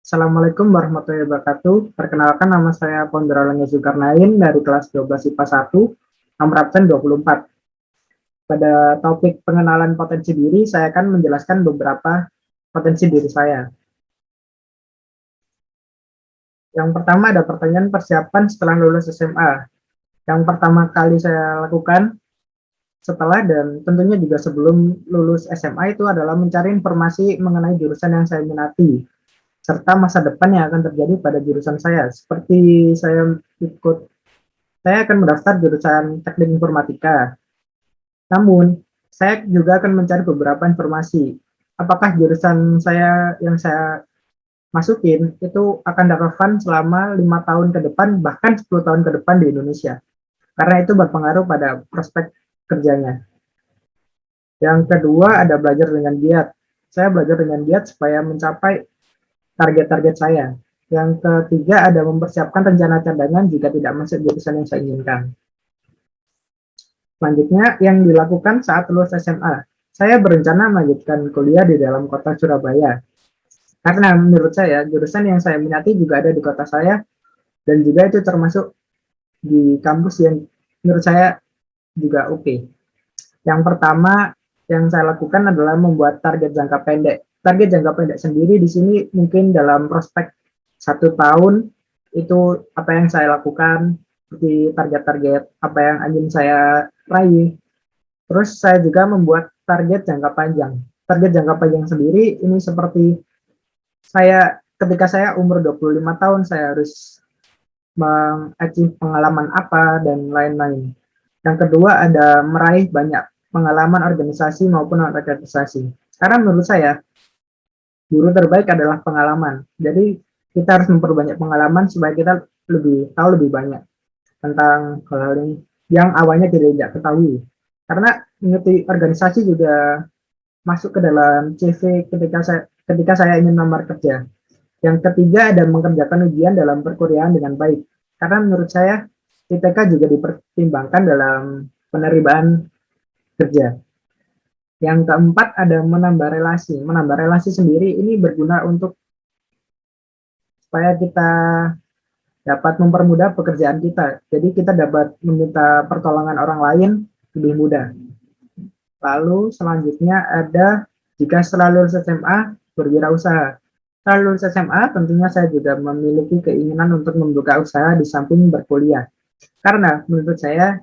Assalamualaikum warahmatullahi wabarakatuh. Perkenalkan, nama saya Pondra Zulkarnain dari kelas 12 IPA 1, nomor absen 24. Pada topik pengenalan potensi diri, saya akan menjelaskan beberapa potensi diri saya. Yang pertama ada pertanyaan persiapan setelah lulus SMA. Yang pertama kali saya lakukan setelah dan tentunya juga sebelum lulus SMA itu adalah mencari informasi mengenai jurusan yang saya minati, serta masa depan yang akan terjadi pada jurusan saya. Seperti saya akan mendaftar jurusan teknik informatika. Namun, saya juga akan mencari beberapa informasi. Apakah jurusan saya yang saya masukin itu akan relevan selama 5 tahun ke depan, bahkan 10 tahun ke depan di Indonesia. Karena itu berpengaruh pada prospek kerjanya. Yang kedua ada belajar dengan giat. Saya belajar dengan giat supaya mencapai target-target saya. Yang ketiga ada mempersiapkan rencana cadangan jika tidak masuk jurusan yang saya inginkan. Selanjutnya, yang dilakukan saat lulus SMA. Saya berencana melanjutkan kuliah di dalam kota Surabaya. Karena menurut saya, jurusan yang saya minati juga ada di kota saya, dan juga itu termasuk di kampus yang menurut saya juga oke. Yang pertama yang saya lakukan adalah membuat target jangka pendek. Target jangka pendek sendiri di sini mungkin dalam prospek 1 tahun, itu apa yang saya lakukan, seperti target-target apa yang ingin saya raih. Terus saya juga membuat target jangka panjang. Target jangka panjang sendiri ini seperti ketika saya umur 25 tahun saya harus mengachieve pengalaman apa dan lain-lain. Yang kedua ada meraih banyak pengalaman organisasi maupun organisasi. Karena menurut saya guru terbaik adalah pengalaman. Jadi kita harus memperbanyak pengalaman supaya kita lebih tahu lebih banyak tentang hal-hal yang awalnya tidak ketahui. Karena mengerti organisasi juga masuk ke dalam CV ketika saya ingin melamar kerja. Yang ketiga ada mengerjakan ujian dalam perkuliahan dengan baik. Karena menurut saya IPK juga dipertimbangkan dalam penerimaan kerja. Yang keempat ada menambah relasi. Menambah relasi sendiri ini berguna untuk supaya kita dapat mempermudah pekerjaan kita. Jadi kita dapat meminta pertolongan orang lain lebih mudah. Lalu selanjutnya ada jika setelah lulus SMA berwirausaha. Setelah lulus SMA tentunya saya juga memiliki keinginan untuk membuka usaha di samping berkuliah. Karena menurut saya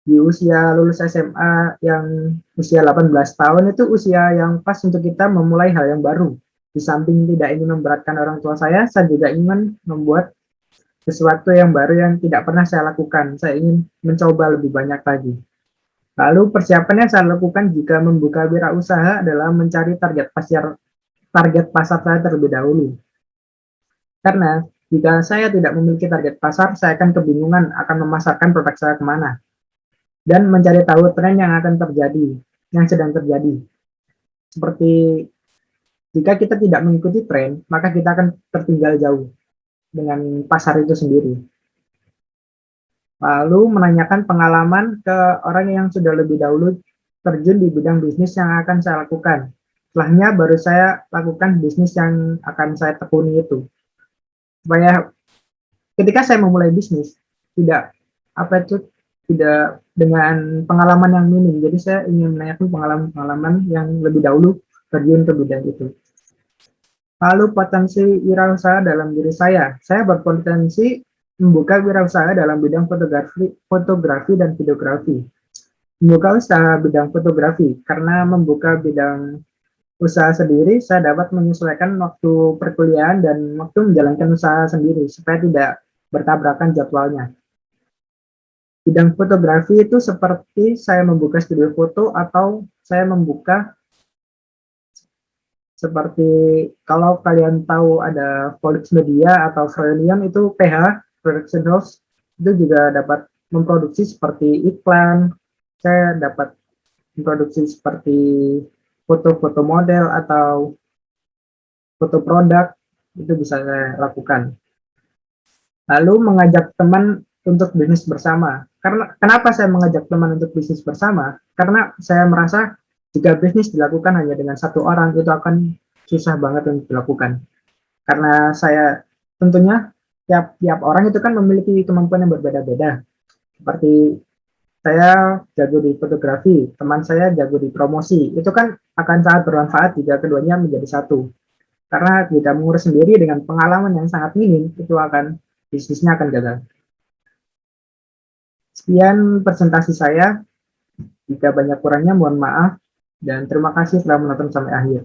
di usia lulus SMA yang usia 18 tahun itu usia yang pas untuk kita memulai hal yang baru. Di samping tidak ingin memberatkan orang tua saya juga ingin membuat sesuatu yang baru yang tidak pernah saya lakukan. Saya ingin mencoba lebih banyak lagi. Lalu persiapan yang saya lakukan jika membuka wirausaha adalah mencari target pasar saya terlebih dahulu. Karena jika saya tidak memiliki target pasar, saya akan kebingungan akan memasarkan produk saya kemana. Dan mencari tahu tren yang akan terjadi, yang sedang terjadi. Seperti jika kita tidak mengikuti tren, maka kita akan tertinggal jauh dengan pasar itu sendiri. Lalu menanyakan pengalaman ke orang yang sudah lebih dahulu terjun di bidang bisnis yang akan saya lakukan. Setelahnya baru saya lakukan bisnis yang akan saya tekuni itu. Supaya ketika saya memulai bisnis, tidak tidak dengan pengalaman yang minim. Jadi saya ingin menanyakan pengalaman-pengalaman yang lebih dahulu terjun ke bidang itu. Lalu potensi wirausaha dalam diri saya berpotensi membuka wirausaha dalam bidang fotografi dan videografi. Membuka usaha bidang fotografi, karena membuka bidang usaha sendiri, saya dapat menyesuaikan waktu perkuliahan dan waktu menjalankan usaha sendiri, supaya tidak bertabrakan jadwalnya. Bidang fotografi itu seperti saya membuka studio foto atau saya membuka seperti kalau kalian tahu ada Volux Media atau Frelion itu PH, Production House, itu juga dapat memproduksi seperti iklan, saya dapat memproduksi seperti foto-foto model atau foto produk, itu bisa saya lakukan. Lalu mengajak teman untuk bisnis bersama. Karena kenapa saya mengajak teman untuk bisnis bersama? Karena saya merasa jika bisnis dilakukan hanya dengan satu orang itu akan susah banget untuk dilakukan. Karena saya tentunya tiap orang itu kan memiliki kemampuan yang berbeda-beda. Seperti saya jago di fotografi, teman saya jago di promosi. Itu kan akan sangat bermanfaat jika keduanya menjadi satu. Karena jika mengurus sendiri dengan pengalaman yang sangat minim, itu akan bisnisnya akan gagal. Sekian presentasi saya. Jika banyak kurangnya mohon maaf dan terima kasih telah menonton sampai akhir.